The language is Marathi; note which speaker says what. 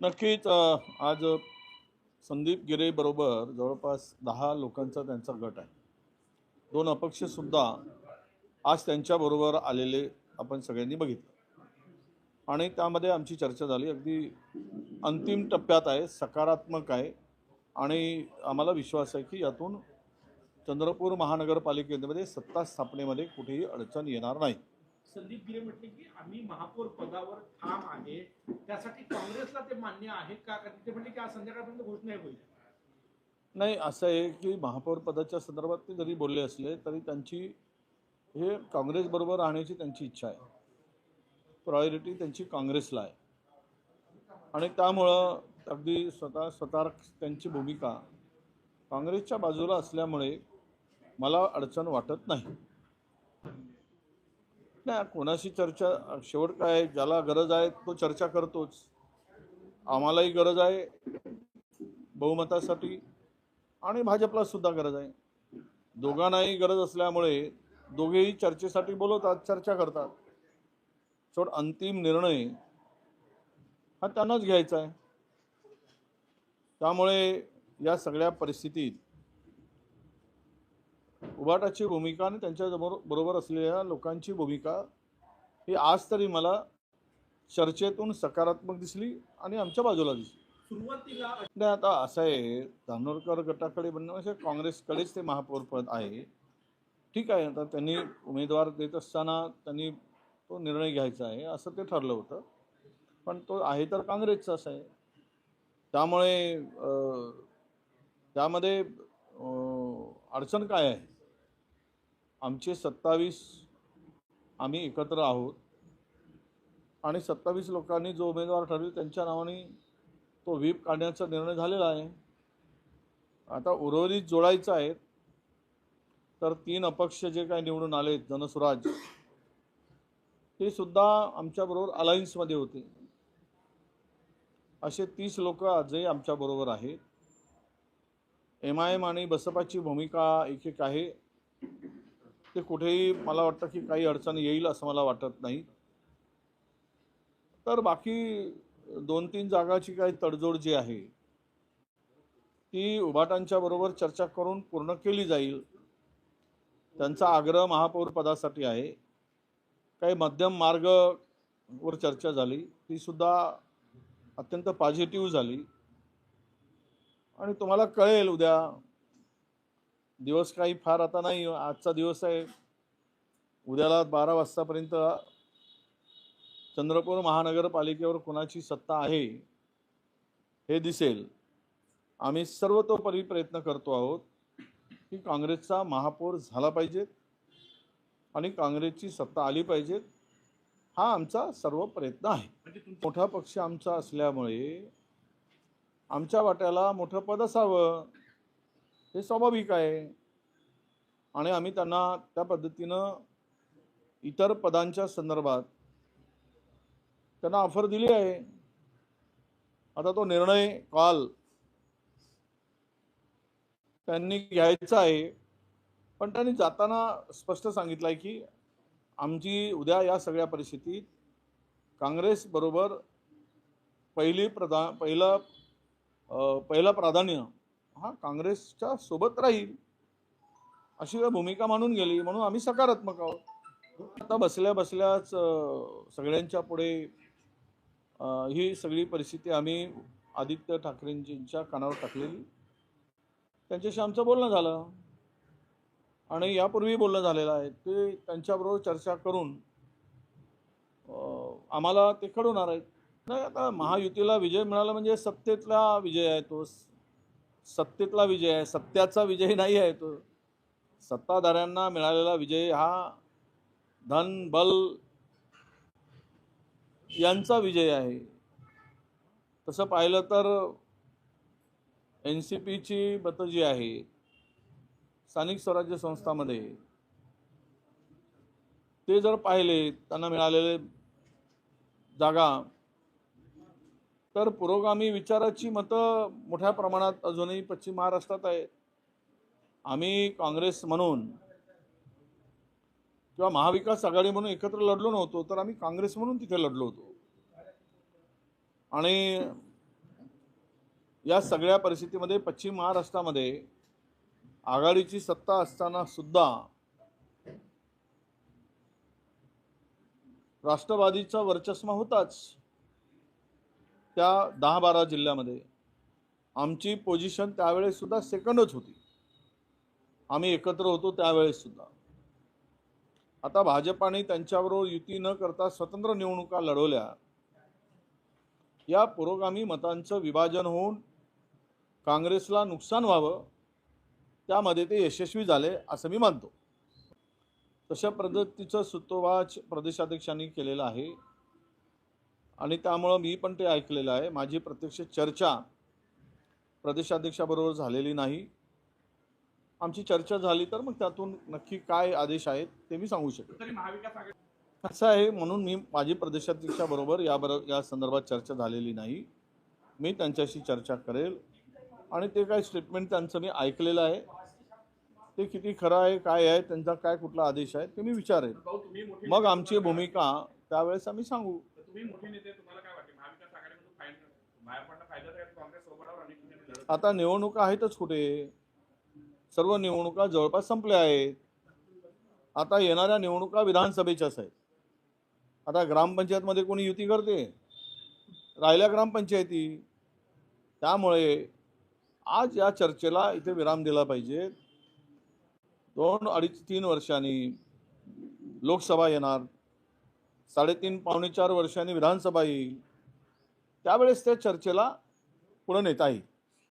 Speaker 1: नक्कीच आज संदीप गिरे बरोबर जवळपास 10 लोकांचा त्यांचा गट आहे. 2 अपक्ष सुद्धा आज त्यांच्याबरोबर आलेले आपण सगळ्यांनी बघितलं आणि त्यामध्ये आमची चर्चा झाली. अगदी अंतिम टप्प्यात आहे, सकारात्मक आहे आणि आम्हाला विश्वास आहे की यातून चंद्रपूर महानगरपालिकेमध्ये सत्ता स्थापनेमध्ये कुठेही अडचण येणार नाही.
Speaker 2: संदीप गिरे म्हटले की आम्ही महापौर पदावर ठाम आहे, त्यासाठी काँग्रेसला ते मान्य आहे का? ते म्हटले की आज संध्याकाळपर्यंत घोषणा होईल.
Speaker 1: नाही, असं आहे की महापौर पदाच्या संदर्भात ते जरी बोलले असले तरी त्यांची हे काँग्रेसबरोबर राहण्याची त्यांची इच्छा आहे. प्रायोरिटी त्यांची काँग्रेसला आहे आणि त्यामुळं अगदी स्वतः त्यांची भूमिका काँग्रेसच्या बाजूला असल्यामुळे मला अडचण वाटत नाही. नाही, कोणाशी चर्चा, शेवट काय, ज्याला गरज आहे तो चर्चा करतोच. आम्हालाही गरज आहे बहुमतासाठी आणि भाजपला सुद्धा गरज आहे. दोघांनाही गरज असल्यामुळे दोघेही चर्चेसाठी बोलवतात, चर्चा करतात. शेवट अंतिम निर्णय हा त्यांनाच घ्यायचा आहे. त्यामुळे या सगळ्या परिस्थितीत उभाटाची भूमिका आणि त्यांच्या बरोबर असलेल्या लोकांची भूमिका ही आज तरी मला चर्चेतून सकारात्मक दिसली आणि आमच्या बाजूला दिसली.
Speaker 2: सुरुवातीला
Speaker 1: नाही, आता असं आहे, धानोरकर गटाकडे म्हणणं म्हणजे काँग्रेसकडेच ते महापौर पद आहे. ठीक आहे, आता त्यांनी उमेदवार देत असताना त्यांनी तो निर्णय घ्यायचा आहे असं ते ठरलं होतं, पण तो आहे तर काँग्रेसचाच आहे. त्यामुळे त्यामध्ये अडचण काय आहे? आमचे 27 आम्ही एकत्र आहोत आणि 27 लोकांनी जो उमेदवार ठरवेल त्यांच्या नावाने तो व्हीप काढण्याचा निर्णय झालेला आहे. आता उर्वरित जोडायचं आहे तर 3 अपक्ष जे काही निवडून आले, जनसुराज, ते सुद्धा आमच्याबरोबर अलायन्समध्ये होते. असे 30 लोक आजही आमच्याबरोबर आहेत. MIM आणि बसपाची भूमिका एक एक आहे. ते कुठेही मला वाटतं की काही अडचण येईल असं मला वाटत नाही. तर बाकी 2-3 जागाची काही तडजोड जी आहे ती उभाटांच्या बरोबर चर्चा करून पूर्ण केली जाईल. त्यांचा आग्रह महापौर पदासाठी आहे. काही मध्यम मार्गवर चर्चा झाली, ती सुद्धा अत्यंत पॉझिटिव्ह झाली आणि तुम्हाला कळेल उद्या. दिवस काही फार आता नाही, आजचा दिवस आहे. उद्याला 12 वाजतापर्यंत चंद्रपूर महानगरपालिकेवर कोणाची सत्ता आहे हे दिसेल. आम्ही सर्वतोपरी प्रयत्न करतो आहोत की काँग्रेसचा महापौर झाला पाहिजे आणि काँग्रेसची सत्ता आली पाहिजे. हा आमचा सर्व प्रयत्न आहे. मोठा पक्ष आमचा असल्यामुळे आमच्या वाट्याला मोठं पद असावं हे स्वाभाविक आहे आणि आम्ही त्यांना त्या पद्धतीनं इतर पदांच्या संदर्भात त्यांना ऑफर दिली आहे. आता तो निर्णय काल त्यांनी घ्यायचा आहे, पण त्यांनी जाताना स्पष्ट सांगितलं आहे की आमची उद्या या सगळ्या परिस्थितीत काँग्रेस बरोबर पहिलं प्राधान्य हा काँग्रेसच्या सोबत राहील अशी भूमिका मानून गेली, म्हणून आम्ही सकारात्मक आहोत. आता बसल्या बसल्याच सगळ्यांच्या पुढे ही सगळी परिस्थिती आम्ही आदित्य ठाकरेंच्या कानावर टाकलेली. त्यांच्याशी आमचं बोलणं झालं आणि यापूर्वी बोलणं झालेलं आहे. ते त्यांच्याबरोबर चर्चा करून आम्हाला ते कळवणार आहेत. नाही, आता महायुतीला विजय मिळाला म्हणजे सत्तेतला विजय आहे. तो सत्तेतला विजय आहे, सत्याचा विजय नाही आहे. तो सत्ताधाऱ्यांना मिळालेला विजय हा धन बल यांचा विजय आहे. तसं पाहिलं तर NCPची मतं जी आहे स्थानिक स्वराज्य संस्थांमध्ये, ते जर पाहिले त्यांना मिळालेले जागा, तर पुरोगामी विचाराची मतं मोठ्या प्रमाणात अजूनही पश्चिम महाराष्ट्रात आहेत. आम्ही काँग्रेस म्हणून किंवा महाविकास आघाडी म्हणून एकत्र लढलो नव्हतो, तर आम्ही काँग्रेस म्हणून तिथे लढलो होतो आणि या सगळ्या परिस्थितीमध्ये पश्चिम महाराष्ट्रामध्ये आघाडीची सत्ता असताना सुद्धा राष्ट्रवादीचा वर्चस्व होताच त्या 10-12 जिल्ह्यामध्ये. आमची पोझिशन त्यावेळेस सुद्धा सेकंडच होती. आम्ही एकत्र होतो त्यावेळेस सुद्धा. आता भाजपाने त्यांच्याबरोबर युती न करता स्वतंत्र निवडणुका लढवल्या. या पुरोगामी मतांचं विभाजन होऊन काँग्रेसला नुकसान व्हावं त्यामध्ये ते यशस्वी झाले असं मी मानतो. तशा पद्धतीचं सूत्रवाच प्रदेशाध्यक्षांनी केलेलं आहे आणि त्यामुळं मी पण ते ऐकलेलं आहे. माझी प्रत्यक्ष चर्चा प्रदेशाध्यक्षाबरोबर झालेली नाही. आमची चर्चा झाली तर मग त्यातून नक्की काय आदेश आहेत ते मी सांगू शकेन.
Speaker 2: तरी महाविकास आघाडी
Speaker 1: असं आहे म्हणून मी माझी प्रदेशाध्यक्षाबरोबर या संदर्भात चर्चा झालेली नाही. मी त्यांच्याशी चर्चा करेल आणि ते काय स्टेटमेंट त्यांचं मी ऐकलेलं आहे ते किती खरं आहे काय आहे त्यांचा काय कुठला आदेश आहे ते मी विचारेल.
Speaker 2: भाऊ, तुम्ही मोठे
Speaker 1: मग आमची भूमिका त्यावेळेस आम्ही सांगू.
Speaker 2: तुम्ही मोठे नेते, तुम्हाला काय वाटते महाविकास आघाडीमधून बाहेर पडणं फायद्याचं आहे? काँग्रेस सोबत अनेक नेते लढत
Speaker 1: आता निवडणुका आहेतच कुठे. सर्व निवडणुका जवळपास संपल्या आहेत. आता येणाऱ्या निवडणुका विधानसभेच्याच आहेत. आता ग्रामपंचायतमध्ये कोणी युती करते? राहिल्या ग्रामपंचायती. त्यामुळे आज या चर्चेला इथे विराम दिला पाहिजे. 2, 2.5, 3 वर्षांनी लोकसभा येणार, 3.5 पावणे 4 वर्षांनी विधानसभा येईल. त्यावेळेस त्या चर्चेला पुढे नेता येईल.